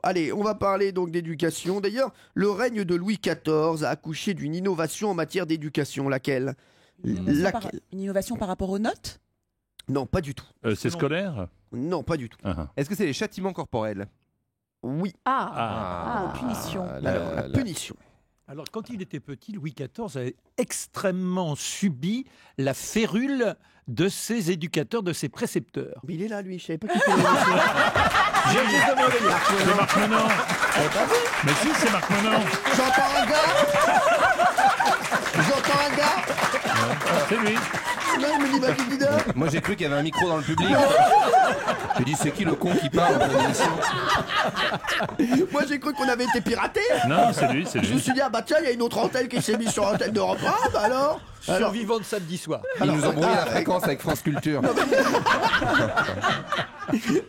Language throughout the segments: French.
allez, on va parler donc d'éducation. D'ailleurs, le règne de Louis XIV a accouché d'une innovation en matière d'éducation. Laquelle? Laquelle? Une innovation par rapport aux notes? Non, pas du tout. C'est scolaire? Non, pas du tout. Est-ce que c'est les châtiments corporels? Oui. Punition. Alors, la punition. Alors, quand il était petit, Louis XIV a extrêmement subi la férule de ses éducateurs, de ses précepteurs. Mais il est là, lui, je savais pas qu'il était là. J'ai juste demandé. C'est Marc Menon. Mais si, c'est Marc Menon. J'entends un gars. C'est lui. Non, il me dit bah, qui dit là. Moi j'ai cru qu'il y avait un micro dans le public. J'ai dit c'est qui le con qui parle dans l'émission? Moi j'ai cru qu'on avait été piraté. Non, c'est lui, c'est Je me lui. suis dit, ah bah tiens, il y a une autre antenne qui s'est mise sur l'antenne d'Europe 1, bah alors. Survivant de samedi soir. Ils nous ont brouillé la fréquence avec France Culture.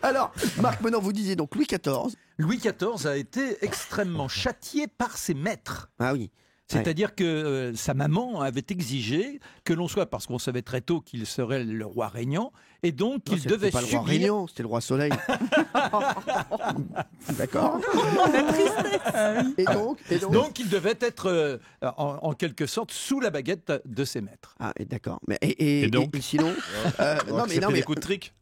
Alors, Marc, maintenant vous disiez donc Louis XIV. Louis XIV a été extrêmement châtié par ses maîtres. Ah oui. C'est-à-dire que sa maman avait exigé que l'on soit, parce qu'on savait très tôt qu'il serait le roi régnant, et donc il devait pas le roi subir. régnant, c'était le roi soleil. D'accord. Et Donc il devait être en quelque sorte sous la baguette de ses maîtres. Ah, d'accord. Mais et donc sinon, non mais des coups de trick.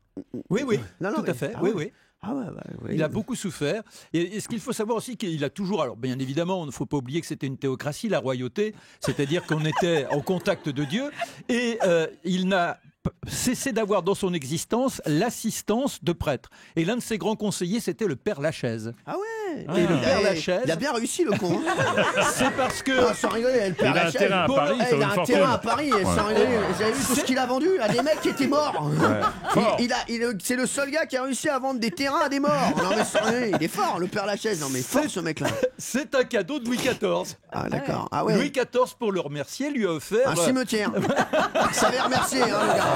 Oui, Non, tout à fait. Oui, oui. Ah ouais, Il a beaucoup souffert. Et ce qu'il faut savoir aussi, qu'il a toujours... Alors, bien évidemment, il ne faut pas oublier que c'était une théocratie, la royauté. C'est-à-dire qu'on était en contact de Dieu. Et il n'a cessé d'avoir dans son existence l'assistance de prêtres. Et l'un de ses grands conseillers, c'était le père Lachaise. Ah ouais. Et le père Lachaise... Il a bien réussi, le con. C'est parce que... Ah, sans rigoler, le père Il a un Lachaise. terrain à Paris, ça vaut Il une a un fortune. terrain à Paris, sans rigoler. Vous avez vu tout ce qu'il a vendu à des mecs qui étaient morts. Fort. C'est le seul gars qui a réussi à vendre des terrains à des morts. Non mais sans rigoler, il est fort, le père Lachaise. Non mais fort ce mec-là. C'est un cadeau de Louis XIV. Ah d'accord. Ah ouais. Louis XIV, pour le remercier, lui a offert... Un cimetière. Il savait remercier, hein, le gars.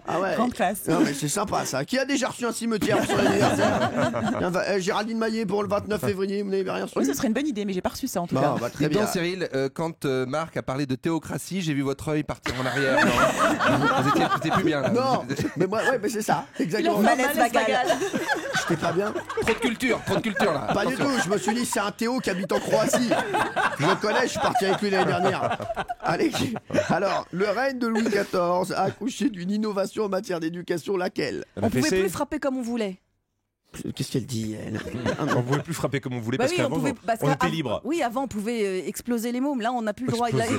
Ah ouais. Grande classe. Non mais c'est sympa ça. Qui a déjà reçu un cimetière pour son anniversaire? Géraldine Maillet pour le 29 février, vous n'avez rien reçu? Oui, ce serait une bonne idée, mais j'ai pas reçu ça en tout Bon, cas. bah, très Dis donc, bien. Cyril, quand Marc a parlé de théocratie, j'ai vu votre œil partir en arrière. Vous étiez plus bien là. Non, mais moi, ouais, mais c'est ça, exactement. Malaise vagal. J'étais pas bien. Trop de culture là. Pas du tout. Je me suis dit, c'est un Théo qui habite en Croatie. Je le connais, je suis parti avec lui l'année dernière. Allez, alors, le règne de Louis XIV a accouché d'une innovation en matière d'éducation, laquelle? La On pouvait fessée. plus frapper comme on voulait. Qu'est-ce qu'elle dit, elle? On pouvait plus frapper comme on voulait Bah parce oui, qu'avant on était libre. Oui, avant on pouvait exploser les mômes. Là, on n'a plus le droit. Exploser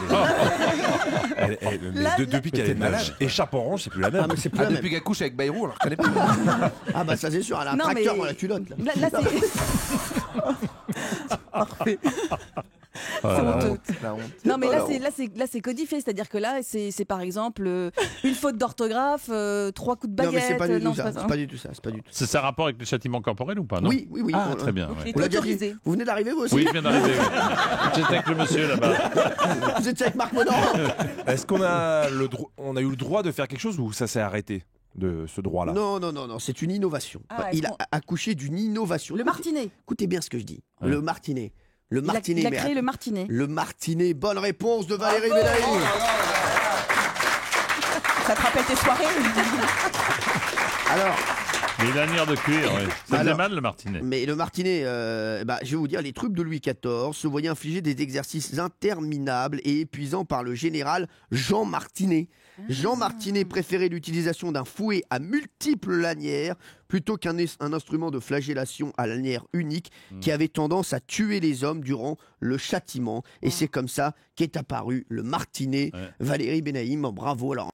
depuis qu'elle est malade, échappe orange, c'est plus la même. Ah, mais c'est plus la Depuis même. qu'elle couche avec Bayrou, alors je connais plus. Ah bah ça c'est sûr, elle a un Non, tracteur mais- dans la culotte. Là. Là, c'est honteux. La honte. Non, mais Oh, là, c'est codifié. C'est-à-dire que là, c'est par exemple une faute d'orthographe, 3 coups de Non mais baguette. c'est pas du tout non, ça. c'est C'est pas du tout ça. C'est pas du tout. C'est ça rapport avec les châtiments corporels ou pas, non? Oui. Ah, on- très bien. Donc, ouais. il est Vous l'avez autorisé. dit. Vous venez d'arriver vous aussi? Oui, je viens d'arriver. Oui. J'étais avec le monsieur là-bas. Vous étiez avec Marc Menon? Est-ce qu'on a on a eu le droit de faire quelque chose ou ça s'est arrêté de ce droit-là? Non, c'est une innovation. Ah, Il a est-ce accouché d'une innovation. Le martinet. Écoutez bien ce que je dis. Ouais. Le martinet. Le martinet. Il a mais créé attends. le martinet. Le martinet. Bonne réponse de Valérie Bédaï. Ça te rappelle tes soirées? Alors, Les lanières de cuir, oui. Ça faisait Alors, mal le martinet. mais le martinet, je vais vous dire, les troupes de Louis XIV se voyaient infliger des exercices interminables et épuisants par le général Jean Martinet. Jean Martinet préférait l'utilisation d'un fouet à multiples lanières plutôt qu'un instrument de flagellation à lanière unique qui avait tendance à tuer les hommes durant le châtiment. Et c'est comme ça qu'est apparu le martinet. Ouais. Valérie Benaïm, bravo alors.